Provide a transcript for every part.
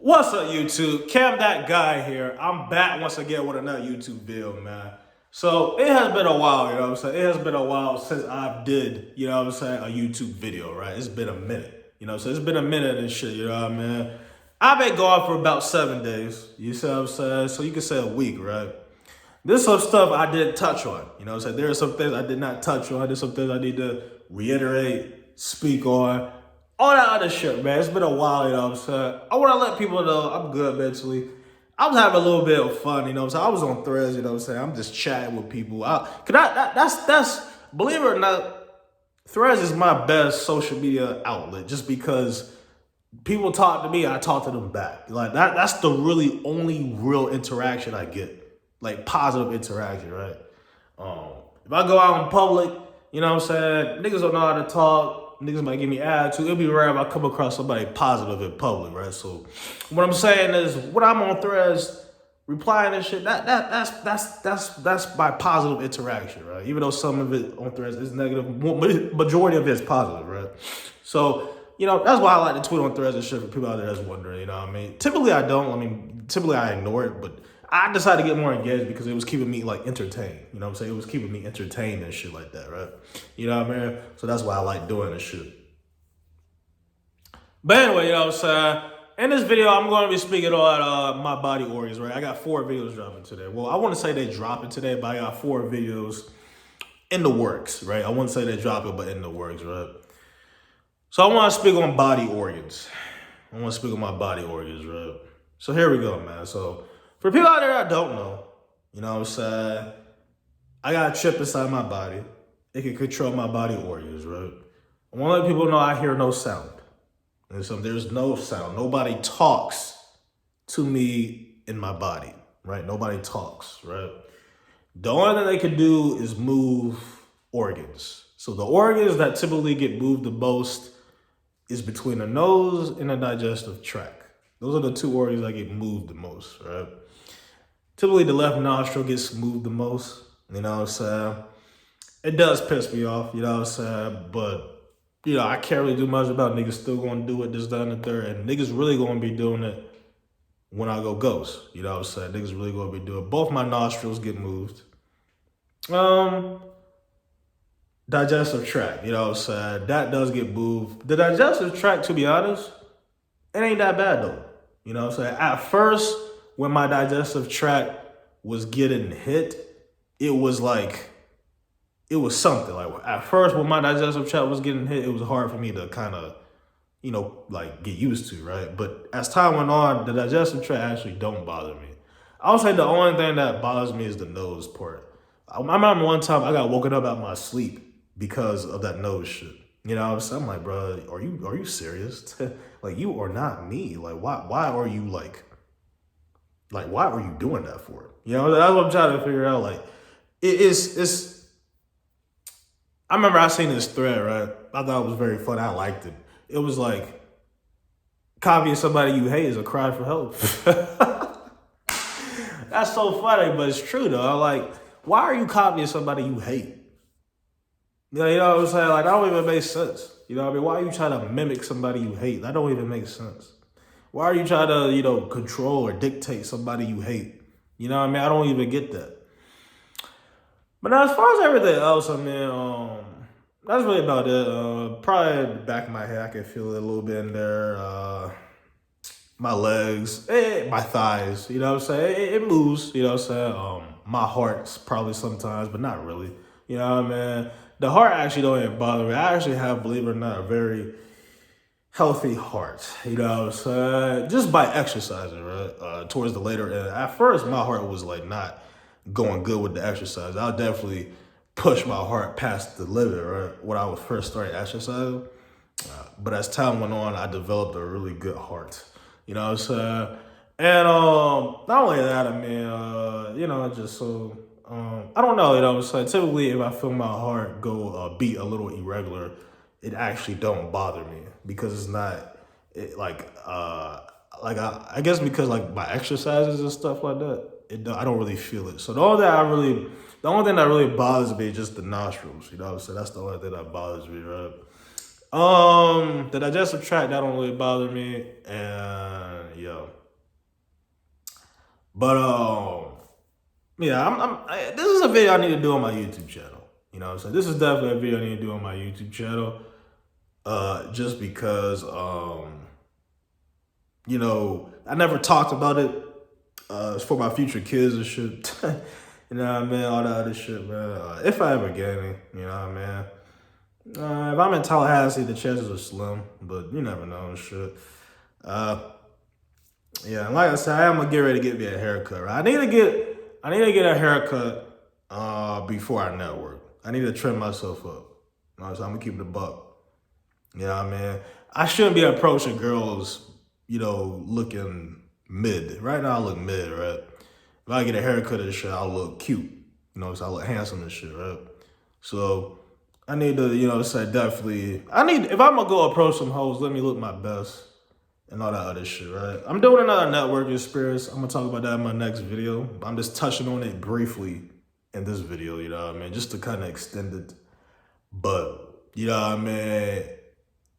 What's up, YouTube? Cam that guy here. I'm back once again with another YouTube video, man. So it has been a while, you know what I'm saying? It has been a while since I did, you know what I'm saying, a YouTube video, right? It's been a minute, you know, so it's been a minute and shit, you know what I mean? I've been gone for about 7 days, you see what I'm saying? So you can say a week, right? There's some stuff I didn't touch on, you know what I'm saying? There are some things I did not touch on. There's some things I need to reiterate, speak on. All that other shit, man. It's been a while, you know what I'm saying? I want to let people know I'm good mentally. I was having a little bit of fun, you know what I'm saying? I was on Threads, you know what I'm saying? I'm just chatting with people. That's, believe it or not, Threads is my best social media outlet just because people talk to me, I talk to them back. Like, that's the really only real interaction I get. Like, positive interaction, right? If I go out in public, you know what I'm saying? Niggas don't know how to talk. Niggas might give me attitude. It'll be rare if I come across somebody positive in public, right? So what I'm saying is, when I'm on Threads, replying and shit, that's my positive interaction, right? Even though some of it on Threads is negative, majority of it is positive, right? So, you know, that's why I like to tweet on Threads and shit for people out there that's wondering, you know what I mean? Typically I don't. I mean, typically I ignore it, but I decided to get more engaged because it was keeping me like entertained. You know what I'm saying? It was keeping me entertained and shit like that, right? You know what I mean? So that's why I like doing this shit. But anyway, you know what I'm saying? In this video, I'm going to be speaking on my body organs, right? I got 4 videos dropping today. Well, I want to say they're dropping today, but I got 4 videos in the works, right? I wouldn't say they're dropping, but in the works, right? So I want to speak on body organs. I want to speak on my body organs, right? So here we go, man. So for people out there that don't know, you know what I'm saying? I got a chip inside my body. It can control my body organs, right? I want to let people know I hear no sound. And so there's no sound. Nobody talks to me in my body, right? Nobody talks, right? The only thing they can do is move organs. So the organs that typically get moved the most is between the nose and the digestive tract. Those are the 2 organs that get moved the most, right? Typically the left nostril gets moved the most, you know what I'm saying? It does piss me off, you know what I'm saying? But, you know, I can't really do much about it. Niggas still gonna do it, this, that, and the third. And niggas really gonna be doing it when I go ghost, you know what I'm saying? Niggas really gonna be doing it. Both my nostrils get moved. Digestive tract, you know what I'm saying? That does get moved. The digestive tract, to be honest, it ain't that bad though. You know what I'm saying? At first, when my digestive tract was getting hit, it was something. Like at first, when my digestive tract was getting hit, it was hard for me to kind of, you know, like get used to, right? But as time went on, the digestive tract actually don't bother me. I would say the only thing that bothers me is the nose part. I remember one time I got woken up out of my sleep because of that nose shit. You know what I'm saying? I'm like, bro, are you serious? Like, you are not me. Like, why are you why are you doing that for? You know, that's what I'm trying to figure out. Like, it's I remember I seen this thread, right? I thought it was very funny. I liked it. It was like, copying somebody you hate is a cry for help. That's so funny, but it's true though. Like, why are you copying somebody you hate? You know what I'm saying? Like, that don't even make sense. You know what I mean? Why are you trying to mimic somebody you hate? That don't even make sense. Why are you trying to, you know, control or dictate somebody you hate? You know what I mean? I don't even get that. But now, as far as everything else, I mean, that's really about it. Probably in the back of my head, I can feel it a little bit in there. My legs, my thighs, you know what I'm saying? It moves, you know what I'm saying? My heart's probably sometimes, but not really. You know what I mean? The heart actually don't even bother me. I actually have, believe it or not, a very healthy heart. You know what I'm saying? Just by exercising, right? Towards the later end. At first, my heart was like not going good with the exercise. I'll definitely push my heart past the limit, right? When I was first started exercising. But as time went on, I developed a really good heart. You know what I'm saying? And not only that, I mean, you know, just so, I don't know, you know what I'm saying? Typically, if I feel my heart go beat a little irregular, it actually don't bother me because it's not, I guess because like my exercises and stuff like that, I don't really feel it. So the only thing that really bothers me is just the nostrils, you know what I'm saying? That's the only thing that bothers me, right? The digestive tract, that don't really bother me. And yo, But yeah, this is a video I need to do on my YouTube channel. You know what I'm saying? This is definitely a video I need to do on my YouTube channel. Just because you know, I never talked about it. It's for my future kids and shit. You know what I mean? All that other shit, man. If I ever get any, you know what I mean? If I'm in Tallahassee, the chances are slim, but you never know and shit. Yeah, and like I said, I am gonna get ready to get me a haircut. Right? I need to get a haircut before I network. I need to trim myself up. You know, so I'm gonna keep it a buck. You know what I mean? I shouldn't be approaching girls, you know, looking mid. Right now I look mid, right? If I get a haircut and shit, I'll look cute. You know, so I look handsome and shit, right? So I need to, you know, say definitely, if I'm gonna go approach some hoes, let me look my best and all that other shit, right? I'm doing another networking experience. I'm gonna talk about that in my next video. I'm just touching on it briefly in this video, you know what I mean? Just to kind of extend it. But, you know what I mean?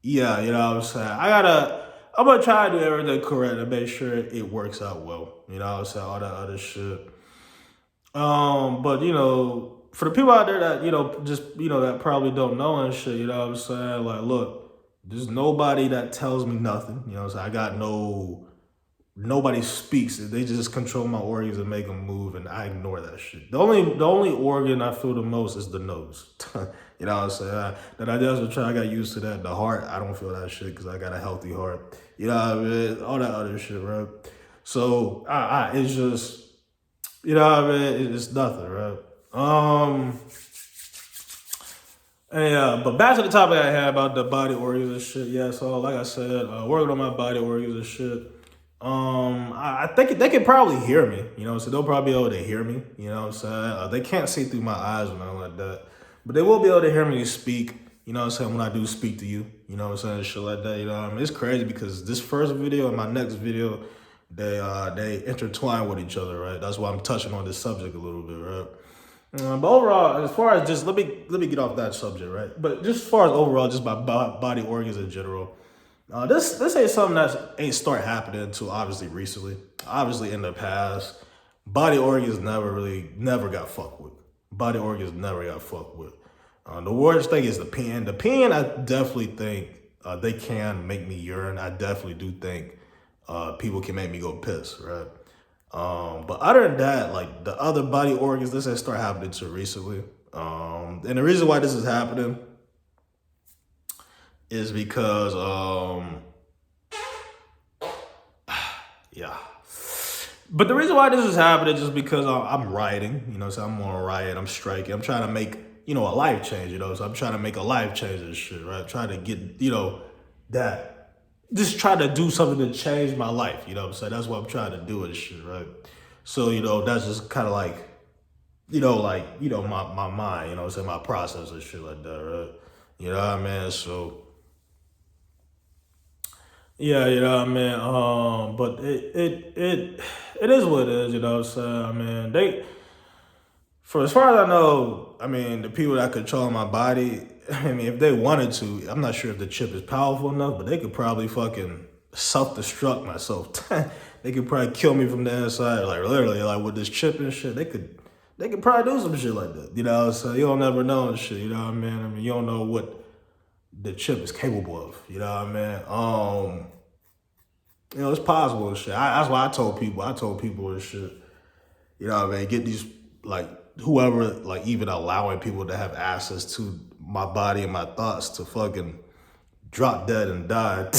Yeah, you know what I'm saying? I'm gonna try to do everything correct and make sure it works out well. You know what I'm saying? All that other shit. But you know, for the people out there that, you know, just, you know, that probably don't know and shit, you know what I'm saying? Like, look, there's nobody that tells me nothing. You know what I'm saying? Nobody speaks. They just control my organs and make them move, and I ignore that shit. The only organ I feel the most is the nose. You know what I'm saying? That I just try. I got used to that. The heart, I don't feel that shit because I got a healthy heart. You know what I mean? All that other shit, right? So it's just, you know what I mean? It's nothing, right? And yeah, but back to the topic I had about the body organs and shit. Yeah, so like I said, working on my body organs and shit. I think they can probably hear me, you know, so they'll probably be able to hear me, you know what I'm saying? They can't see through my eyes or nothing like that, but they will be able to hear me speak, you know what I'm saying, when I do speak to you, you know what I'm saying, shit like that, you know what I mean? It's crazy because this first video and my next video, they intertwine with each other, right? That's why I'm touching on this subject a little bit, right? But overall, as far as just, let me get off that subject, right? But just as far as overall, just my body organs in general, this ain't something that ain't start happening until obviously recently. Obviously in the past, body organs never got fucked with. Body organs never got fucked with. The worst thing is the pen. The pen, I definitely think they can make me urine. I definitely do think people can make me go piss, right? But other than that, like the other body organs, this ain't start happening until recently. And the reason why this is happening is because, yeah. But the reason why this is happening is just because I'm rioting, you know, so I'm on a riot, I'm striking, I'm trying to make, you know, a life change, you know, so I'm trying to make a life change and shit, right? Trying to get, you know, just try to do something to change my life, you know what I'm saying? That's what I'm trying to do and shit, right? So, you know, that's just kind of like, my mind, you know what I'm saying, my process and shit like that, right? You know what I mean? So, yeah, you know what I mean? But it is what it is, you know what I'm saying? I mean, for as far as I know, I mean, the people that control my body, I mean, if they wanted to, I'm not sure if the chip is powerful enough, but they could probably fucking self-destruct myself. They could probably kill me from the inside, like literally, like with this chip and shit. They could probably do some shit like that, you know? So you don't never know and shit, you know what I mean? I mean, you don't know what the chip is capable of, you know what I mean? You know, it's possible and shit. That's why I told people and shit, you know what I mean? Get these, like, whoever, like, even allowing people to have access to my body and my thoughts to fucking drop dead and die.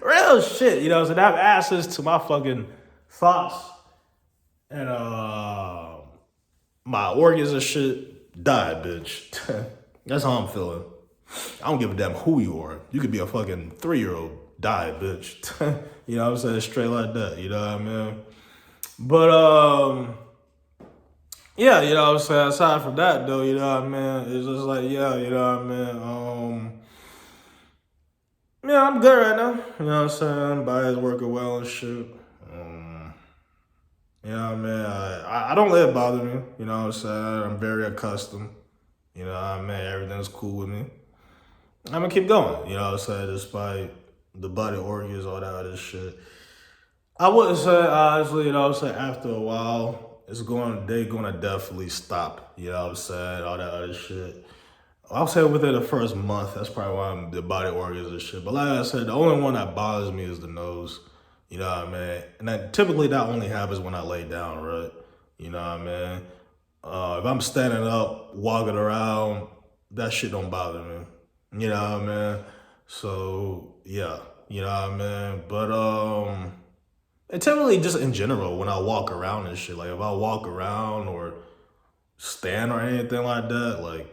Real shit, you know, so they have access to my fucking thoughts and my organs and shit, die, bitch. That's how I'm feeling. I don't give a damn who you are. You could be a fucking 3-year-old. Die, bitch. You know what I'm saying? Straight like that, you know what I mean? But, yeah, you know what I'm saying? Aside from that, though, you know what I mean? It's just like, yeah, you know what I mean? Yeah, I'm good right now. You know what I'm saying? Body's working well and shit. You know what I mean? I don't let it bother me. You know what I'm saying? I'm very accustomed. You know what I mean? Everything's cool with me. I'm gonna keep going. You know what I'm saying? Despite the body organs, all that other shit. I wouldn't say honestly, you know what I'm saying, after a while, they're gonna definitely stop, you know what I'm saying, all that other shit. I'll say within the first month, that's probably why the body organs and shit. But like I said, the only one that bothers me is the nose. You know what I mean? And typically that only happens when I lay down, right? You know what I mean? If I'm standing up, walking around, that shit don't bother me. You know what I mean? So yeah, you know what I mean? But and typically just in general, when I walk around and shit, like if I walk around or stand or anything like that, like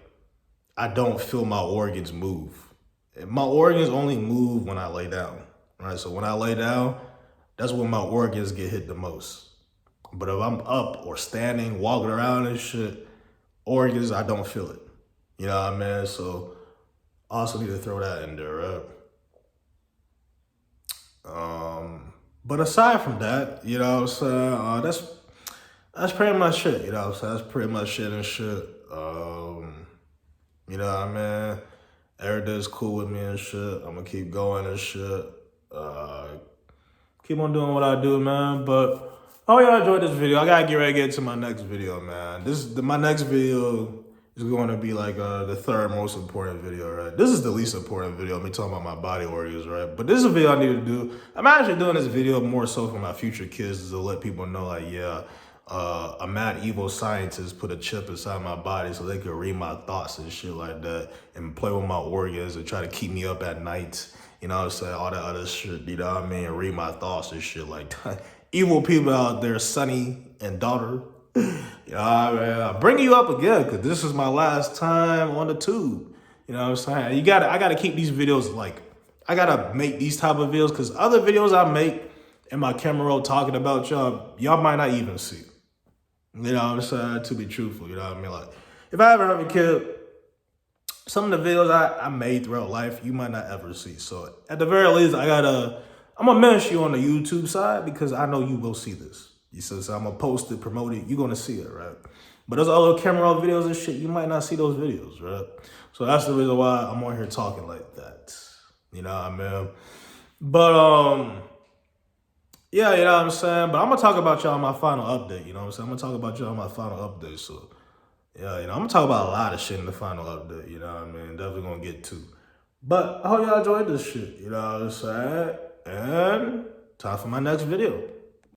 I don't feel my organs move. My organs only move when I lay down, right? So when I lay down, that's when my organs get hit the most. But if I'm up or standing, walking around and shit, organs, I don't feel it. You know what I mean? So I also need to throw that in there, right? But aside from that, you know what I'm saying? That's pretty much it. You know what I'm saying? That's pretty much it and shit. You know what I mean? Everything's cool with me and shit. I'm gonna keep going and shit. Uh, Keep on doing what I do, man. But I hope y'all enjoyed this video. I gotta get ready to get to my next video, man. My next video is going to be like the third most important video, right? This is the least important video. Me talking about my body organs, right? But this is a video I need to do. I'm actually doing this video more so for my future kids to let people know, like, yeah, a mad evil scientist put a chip inside my body so they could read my thoughts and shit like that and play with my organs and try to keep me up at night. You know what I'm saying? All that other shit, you know what I mean? Read my thoughts and shit like that. Evil people out there, Sonny and daughter. You know what I mean? I'm bringing you up again because this is my last time on the tube. You know what I'm saying? I gotta keep these videos like, I gotta make these type of videos because other videos I make in my camera roll talking about y'all might not even see. You know what I'm saying? To be truthful, you know what I mean? Like, if I ever have a kid, some of the videos I made throughout life, you might not ever see. So at the very least, I'm gonna mention you on the YouTube side because I know you will see this. You see, so I'm gonna post it, promote it, you're gonna see it, right? But those other camera roll videos and shit, you might not see those videos, right? So that's the reason why I'm on here talking like that. You know what I mean? But yeah, you know what I'm saying? But I'm gonna talk about y'all on my final update, you know what I'm saying? I'm gonna talk about y'all on my final update, so yeah, you know, I'm gonna talk about a lot of shit in the final update, you know what I mean? Definitely gonna get to. But I hope y'all enjoyed this shit, you know what I'm saying? And time for my next video.